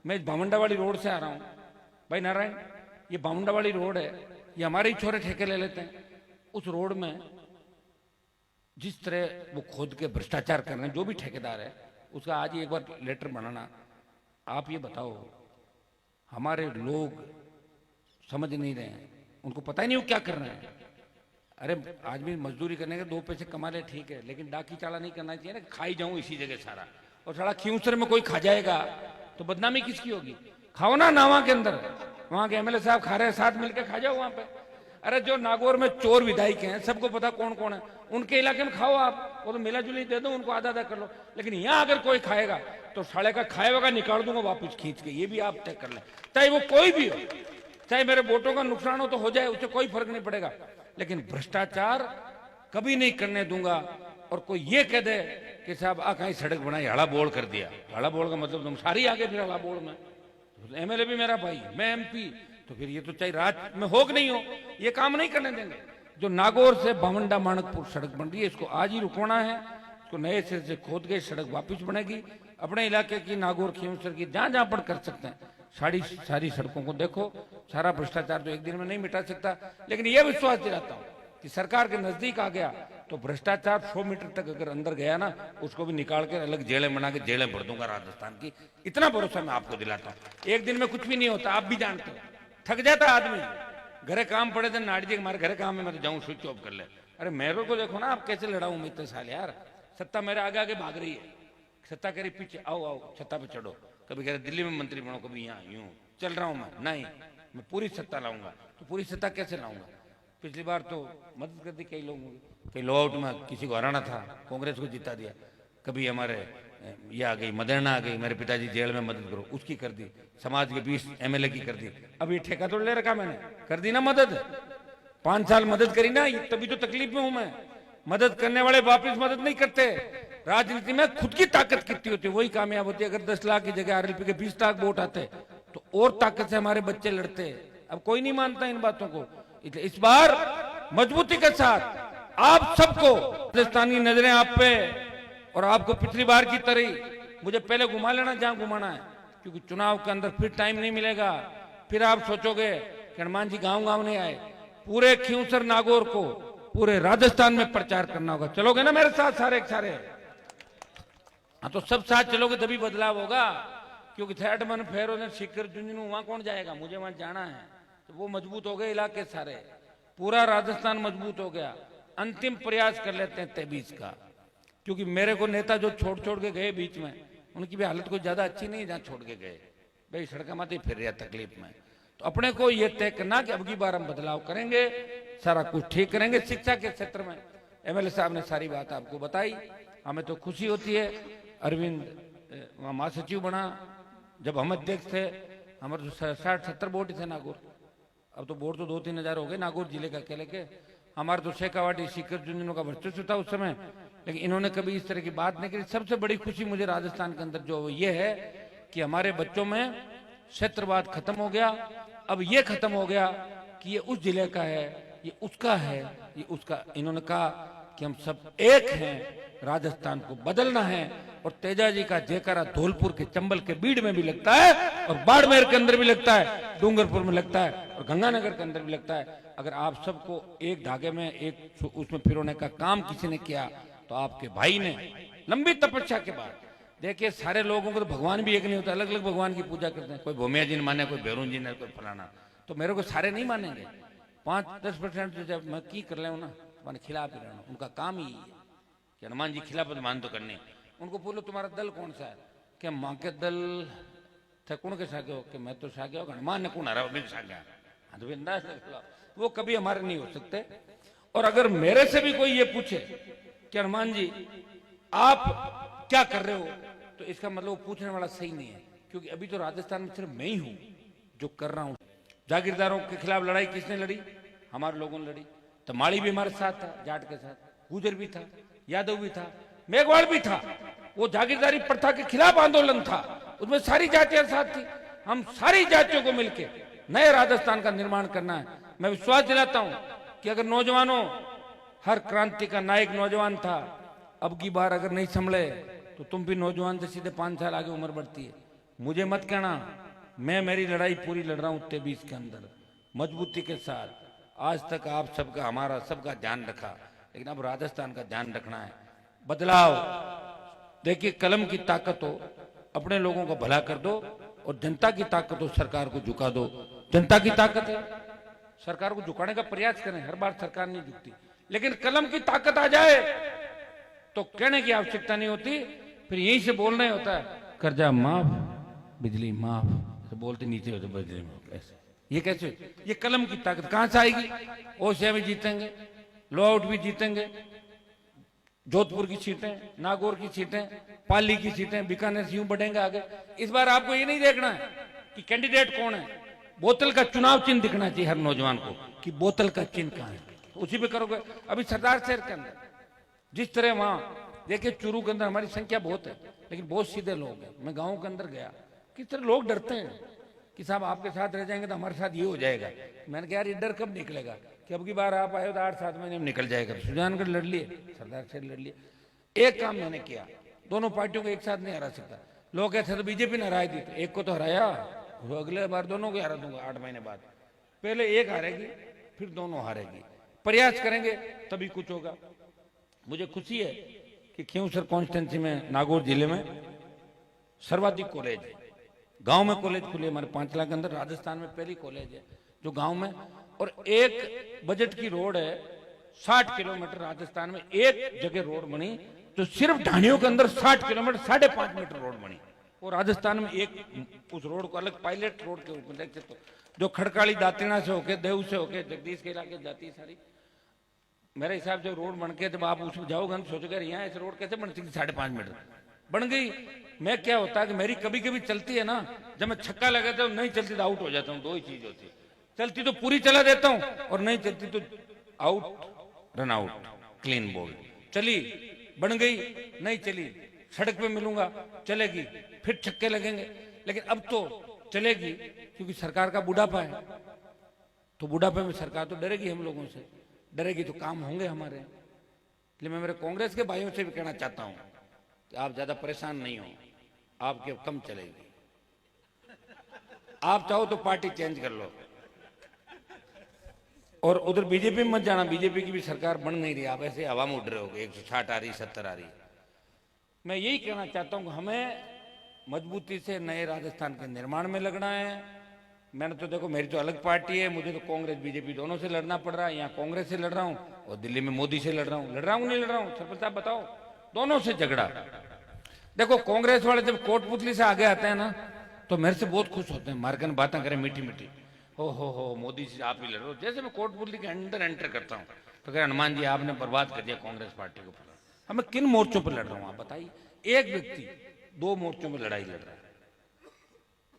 मैं भामुंडावाली रोड से आ रहा हूं भाई नारायण, ये भामुंडावाली रोड है, ये हमारे ही छोरे ठेके ले लेते हैं। उस रोड में जिस तरह वो खोद के भ्रष्टाचार कर रहे हैं, जो भी ठेकेदार है उसका आज ही एक बार लेटर बनाना। आप ये बताओ, हमारे लोग समझ नहीं रहे हैं, उनको पता ही नहीं वो क्या कर रहे हैं। अरे आदमी मजदूरी करने के 2 पैसे कमा ले ठीक है, लेकिन डाकी चाला नहीं करना चाहिए ना, खाई जाऊं इसी जगह सारा। और सारा खींचर में कोई खा जाएगा तो बदनामी किसकी होगी? खाओ ना नावा के अंदर, वहां के एमएलए साहब खा रहे हैं, साथ मिलकर खा जाओ वहां पे। अरे जो नागौर में चोर विधायक हैं, सबको पता कौन कौन है, उनके इलाके में खाओ आप, वो तो मिला जुली दे दो उनको, आधा आधा कर लो। लेकिन यहाँ अगर कोई खाएगा तो साले का खाएगा निकाल दूंगा वापिस खींच के, ये भी आप तय कर लें। चाहे वो कोई भी हो, चाहे मेरे वोटों का नुकसान हो तो हो जाए, उससे कोई फर्क नहीं पड़ेगा, लेकिन भ्रष्टाचार कभी नहीं करने दूंगा। और कोई ये कह दे कि साहब आ कहीं सड़क बनाई, हड़ा बोल कर दिया, हड़ा बोल का मतलब तुम सारी आगे फिर हड़ा बोल में, एमएलए भी मेरा भाई, मैं एमपी, तो फिर ये तो चाहे राज में हो कि नहीं हो, ये काम नहीं करने देंगे। जो नागौर से भामुंडा माणकपुर सड़क बन रही है, इसको आज ही रुकवाना है, इसको नए सिरे से खोद के सड़क वापस बनेगी। अपने इलाके की नागौर खींवसर की जहां जहां पर कर सकते हैं सारी सड़कों को देखो। सारा भ्रष्टाचार तो एक दिन में नहीं मिटा सकता, लेकिन यह विश्वास दिलाता हूं कि सरकार के नजदीक आ गया तो भ्रष्टाचार 100 मीटर तक अगर अंदर गया ना, उसको भी निकाल कर अलग जेलें बना के जेलें भर दूंगा राजस्थान की, इतना भरोसा मैं आपको दिलाता हूं। एक दिन में कुछ भी नहीं होता, आप भी जानते हो, थक जाता आदमी, घरे काम पड़े थे, नाड़ी जी हमारे घरे काम में, मैं तो जाऊं स्विच ऑफ कर ले। अरे मेरे को देखो ना, आप कैसे लड़ाऊं मैं इतने साल यार, सत्ता मेरे आगे आगे भाग रही है, सत्ता कह रही पीछे आओ आओ छत्ता पे चढ़ो, कभी कह रहे दिल्ली में मंत्री बनो, कभी यहाँ यूं चल रहा हूं मैं, नहीं मैं पूरी सत्ता लाऊंगा। तो पूरी सत्ता कैसे लाऊंगा? पिछली बार तो मदद कर दी कई लोगों की, कई लो आउट में किसी को हराना था, कांग्रेस को जिता दिया। कभी हमारे ये आ गई मदरना आ गई, मेरे पिताजी जेल में मदद करो, उसकी कर दी। समाज के 20 एमएलए की कर दी। अब ये ठेका तो ले रखा मैंने, कर दी ना मदद, 5 साल मदद करी ना, तभी तो तकलीफ में हूं मैं। मदद करने वाले वापिस मदद नहीं करते। राजनीति में खुद की ताकत कितनी होती है वही कामयाब होती है। अगर 10 लाख की जगह आरएलपी के 20 लाख वोट आते तो और ताकत से हमारे बच्चे लड़ते। अब कोई नहीं मानता इन बातों को, इसलिए इस बार मजबूती के साथ आप सबको, राजस्थान की नजरें आप पे, और आपको पिछली बार की तरह मुझे पहले घुमा लेना जहां घुमाना है, क्योंकि चुनाव के अंदर फिर टाइम नहीं मिलेगा। फिर आप सोचोगे कि हनुमान जी गांव गांव नहीं आए, पूरे खींवसर नागौर को पूरे राजस्थान में प्रचार करना होगा। चलोगे ना मेरे साथ सारे सारे? हाँ तो सब साथ चलोगे तभी बदलाव होगा, क्योंकि थर्ड मन फेरो ने शिखर झुंझुनू, वहां कौन जाएगा, मुझे वहां जाना है। तो वो मजबूत हो गए इलाके सारे, पूरा राजस्थान मजबूत हो गया। अंतिम प्रयास कर लेते हैं 23 का, क्योंकि मेरे को नेता जो छोड़ छोड़ के गए बीच में, उनकी भी हालत कोई ज्यादा अच्छी नहीं है जहां छोड़ के गए, भाई सड़क मत ही फिर रहा तकलीफ में। तो अपने को ये तय करना कि अब की बार हम बदलाव करेंगे, सारा कुछ ठीक करेंगे। शिक्षा के क्षेत्र में एमएलए साहब ने सारी बात आपको बताई, हमें तो खुशी होती है। अरविंद महासचिव बना, जब हम अध्यक्ष थे हमारे तो 60-70 वोट थे नागौर, अब तो वोट तो 2-3 हजार हो गए नागौर जिले का अकेले के। हमारे तो शेखावाटी शिखर झुंझुनू का वर्चस्व था उस समय, लेकिन इन्होंने कभी इस तरह की बात नहीं करी। सबसे बड़ी खुशी मुझे राजस्थान के अंदर जो ये है कि हमारे बच्चों में क्षेत्रवाद खत्म हो गया। अब ये खत्म हो गया कि ये उस जिले का है, ये उसका है, ये उसका। इन्होंने कहा कि हम सब एक हैं, राजस्थान को बदलना है। और तेजा जी का जयकारा धौलपुर के चंबल के बीड़ में भी लगता है, और बाड़मेर के अंदर भी लगता है, डूंगरपुर में लगता है, और गंगानगर के अंदर भी लगता है। अगर आप सबको एक धागे में एक उसमें पिरोने का काम किसी ने किया तो आपके भाई ने लंबी तपस्या के बाद, देखिए सारे लोगों को तो भगवान भी एक नहीं होता, अलग अलग भगवान की पूजा करते हैं। कोई भूमिया जी ने माने, कोई भैरून जी ने, कोई फलाना, तो मेरे को सारे नहीं मानेंगे। 5-10% जब मैं की कर ले ना, मैंने खिलाफ ही रहना, उनका काम ही है कि हनुमान जी खिलाफत मान तो करनी। उनको बोलो तुम्हारा दल कौन सा है, कि माँ के दल थे कौन के सागे हो, कि मैं तो सागे हो, हनुमान ने कौन हरा बिन सागे, तो बिंदास वो कभी हमारे नहीं हो सकते। और अगर मेरे से भी कोई ये पूछे कि हनुमान जी आप क्या कर रहे हो, तो इसका मतलब वो पूछने वाला सही नहीं है, क्योंकि अभी तो राजस्थान में सिर्फ मैं ही हूं जो कर रहा हूं। जागीरदारों के खिलाफ लड़ाई किसने लड़ी? हमारे लोगों ने लड़ी। तो माड़ी भी हमारे साथ था, जाट के साथ, गुजर भी था, यादव भी था, मेघवाड़ भी था। वो जागीरदारी प्रथा के खिलाफ आंदोलन था, उसमें सारी जातियां साथ थी। हम सारी जातियों को मिलकर नए राजस्थान का निर्माण करना है। मैं विश्वास दिलाता हूं कि अगर नौजवानों, हर क्रांति का नायक नौजवान था, अब की बार अगर नहीं संभले तो तुम भी नौजवान से सीधे 5 साल आगे उम्र बढ़ती है। मुझे मत कहना, मैं मेरी लड़ाई पूरी लड़ रहा हूं 23 के अंदर मजबूती के साथ। आज तक आप सबका हमारा सबका ध्यान रखा, लेकिन अब राजस्थान का ध्यान रखना है। बदलाव देखिए, कलम की ताकत हो, अपने लोगों को भला कर दो, और जनता की ताकत हो, सरकार को झुका दो। जनता की ताकत है, सरकार को झुकाने का प्रयास करें। हर बार सरकार नहीं झुकती, लेकिन कलम की ताकत आ जाए तो कहने की आवश्यकता नहीं होती, फिर यहीं से बोलना ही होता है, कर्जा माफ, बिजली माफ, तो बोलते नीचे होते बिजली माफ। ऐसे ये कैसे? ये कलम की ताकत कहां से आएगी? ओसिया भी जीतेंगे, लो आउट भी जीतेंगे, जोधपुर की सीटें, नागौर की सीटें, पाली की सीटें, बीकानेर से यूं बढ़ेंगे आगे। इस बार आपको ये नहीं देखना है कि कैंडिडेट कौन है, बोतल का चुनाव चिन्ह दिखना चाहिए हर नौजवान को कि बोतल का चिन्ह कहां है, तो उसी पे करोगे। अभी सरदार शहर के अंदर जिस तरह वहां देखिए, चूरू के अंदर हमारी संख्या बहुत है, लेकिन बहुत सीधे लोग हैं। मैं गाँव के अंदर गया, किस तरह लोग डरते हैं कि साहब आपके साथ रह जाएंगे तो हमारे साथ ये हो जाएगा। मैंने कहा यार, ये डर कब निकलेगा कि अब की बार आप आए तो 8-7 महीने में निकल जाएगा। सुजानगढ़ लड़ लिए, सरदार शहर लड़ लिए। एक काम मैंने किया, दोनों पार्टियों को एक साथ नहीं हरा सकता। लोग कहते तो बीजेपी ने हराई थी, तो एक को तो हराया, तो अगले बार दोनों को हरा दूंगा 8 महीने बाद। पहले एक हारेगी, फिर दोनों हारेगी। प्रयास करेंगे तभी कुछ होगा। मुझे खुशी है कि खींवसर कॉन्स्टिट्यूंसी में, नागौर जिले में सर्वाधिक कॉलेज है। गांव में कॉलेज खुले हमारे 5 लाख के अंदर, राजस्थान में पहली कॉलेज है जो गांव में। और एक बजट की रोड है 60 किलोमीटर, राजस्थान में एक जगह रोड बनी तो सिर्फ ढाणियों के अंदर 60 किलोमीटर 5.5 मीटर रोड बनी। और राजस्थान में एक उस रोड को अलग पायलट रोड के रूप में देखते, तो जो खड़काली दातिना से होके, देव से होके जगदीश के इलाके जाती है सारी। मेरे हिसाब से रोड बन के जब आप उसमें जाओगे तो सोचोगे यहाँ ऐसे रोड कैसे बन सकती, 5.5 मीटर बन गई। मैं क्या होता है कि मेरी कभी कभी चलती है ना, जब मैं छक्का लगाता हूँ, नहीं चलती तो आउट हो जाता हूँ। दो ही चीज होती है, चलती तो पूरी चला देता हूँ, और नहीं चलती तो out, run out, clean ball. चली, बन गई, नहीं चली, सड़क पे मिलूंगा, चलेगी, फिर छक्के लगेंगे। लेकिन अब तो चलेगी, क्योंकि सरकार का बुढ़ापा है, तो बुढ़ापे में सरकार तो डरेगी हम लोगों से, डरेगी तो काम होंगे हमारे। इसलिए मैं मेरे कांग्रेस के भाइयों से भी कहना चाहता हूं कि आप ज्यादा परेशान नहीं हो, आपके कम चलेगी। आप चाहो तो पार्टी चेंज कर लो, और उधर बीजेपी में मत जाना। बीजेपी की भी सरकार बन नहीं रही, आप ऐसे हवा में उड़ रहे हो, 160 आ रही, 70 आ रही। मैं यही कहना चाहता हूं कि हमें मजबूती से नए राजस्थान के निर्माण में लगना है। मैंने तो देखो, मेरी तो अलग पार्टी है, मुझे तो कांग्रेस बीजेपी दोनों से लड़ना पड़ रहा है। यहाँ कांग्रेस से लड़ रहा हूँ और दिल्ली में मोदी से लड़ रहा हूँ। नहीं लड़ रहा हूँ, सरपंच साहब बताओ, दोनों से झगड़ा। देखो, कांग्रेस वाले जब कोटपुतली से आगे आते हैं ना, तो मेरे से बहुत खुश होते हैं, मारकन बातें करें मीठी मीठी, हो मोदी से आप ही लड़ रहे हो। जैसे मैं कोटपुतली के अंदर एंटर करता हूँ तो कह हनुमान जी आपने बर्बाद कर दिया कांग्रेस पार्टी को। अब मैं किन मोर्चों पर लड़ रहा हूँ आप बताइए? एक व्यक्ति 2 मोर्चों में लड़ाई लड़ रहा है।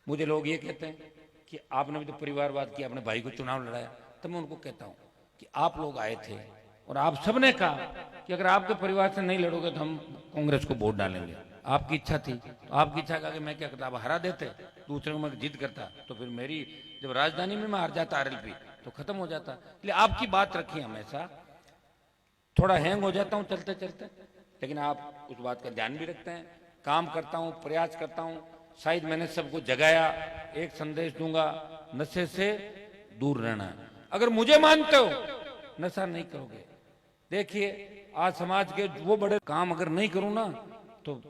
मुझे लोग ये कहते हैं कि आपने भी तो परिवारवाद किया, अपने भाई को चुनाव लड़ाया। तो मैं उनको कहता हूं कि आप लोग आए थे और आप सबने कहा कि अगर आपके परिवार से नहीं लड़ोगे तो हम कांग्रेस को वोट डालेंगे। आपकी इच्छा थी, तो आपकी इच्छा का मैं क्या करता, आप हरा देते, दूसरे को मैं जीत करता, तो फिर मेरी जब राजधानी में मैं हार जाता RLP तो खत्म हो जाता। इसलिए आपकी बात रखी हमेशा। थोड़ा हैंग हो जाता हूं चलते चलते, लेकिन आप उस बात का ध्यान भी रखते हैं। काम करता हूं, प्रयास करता हूं। शायद मैंने सबको जगाया, एक संदेश दूंगा, नशे से दूर रहना। अगर मुझे मानते हो, नशा नहीं करोगे। देखिए, आज समाज के वो बड़े काम अगर नहीं करूं ना, तो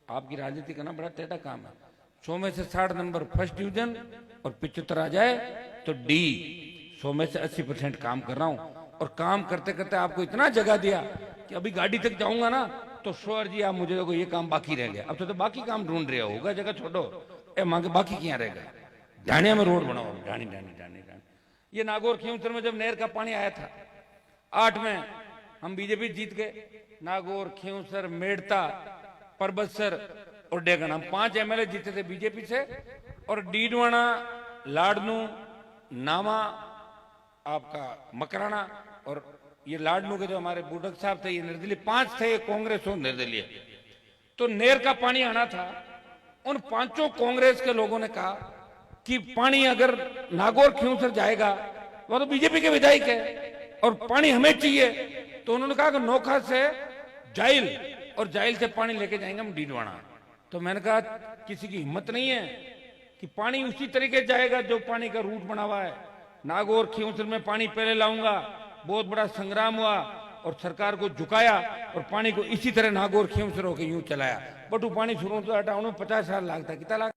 आपकी राजनीति करना बड़ा टेढ़ा काम है। 100 में से 60 नंबर फर्स्ट डिवीजन और 75 आ जाए तो D। 100 में से 80% काम कर रहा हूं, और काम करते करते आपको इतना जगा दिया कि अभी गाड़ी तक जाऊंगा ना तो श्योर जी आप मुझे देखो, ये काम बाकी रह गया। अब तो बाकी काम ढूंढ रहे होगा, जगह छोड़ो, मांगे बाकी क्या रहेगा। ढाणिया में रोड बनाओ, ढाणी ढाणी ढाणी ढाणी। ये नागौर खींवसर में जब नहर का पानी आया था 8 में, हम बीजेपी जीत गए। नागौर, खींवसर, मेड़ता, परबतसर और डेगन, हम 5 MLA जीते थे बीजेपी से। और डीडवाना, लाडनू, नामा, आपका मकराना, और ये लाडनू के जो हमारे बुडक साहब थे, ये निर्दलीय 5 थे, कांग्रेस और निर्दलीय। तो नहर का पानी आना था, उन 5 कांग्रेस के लोगों ने कहा कि पानी अगर नागौर खींवसर जाएगा, वो तो बीजेपी के विधायक है और पानी हमें चाहिए। तो उन्होंने कहा कि नोखा से जाइल, और जाइल से पानी लेके जाएंगे हम डीडवाना। तो मैंने कहा किसी की हिम्मत नहीं है कि पानी उसी तरीके जाएगा जो पानी का रूट बना हुआ है। नागौर खियोसर में पानी पहले लाऊंगा, बहुत बड़ा संग्राम हुआ और सरकार को झुकाया और पानी को इसी तरह नागौर खियोसर होकर यूं चलाया। बटू पानी शुरू तो हटाने में 50 साल लगता, कितना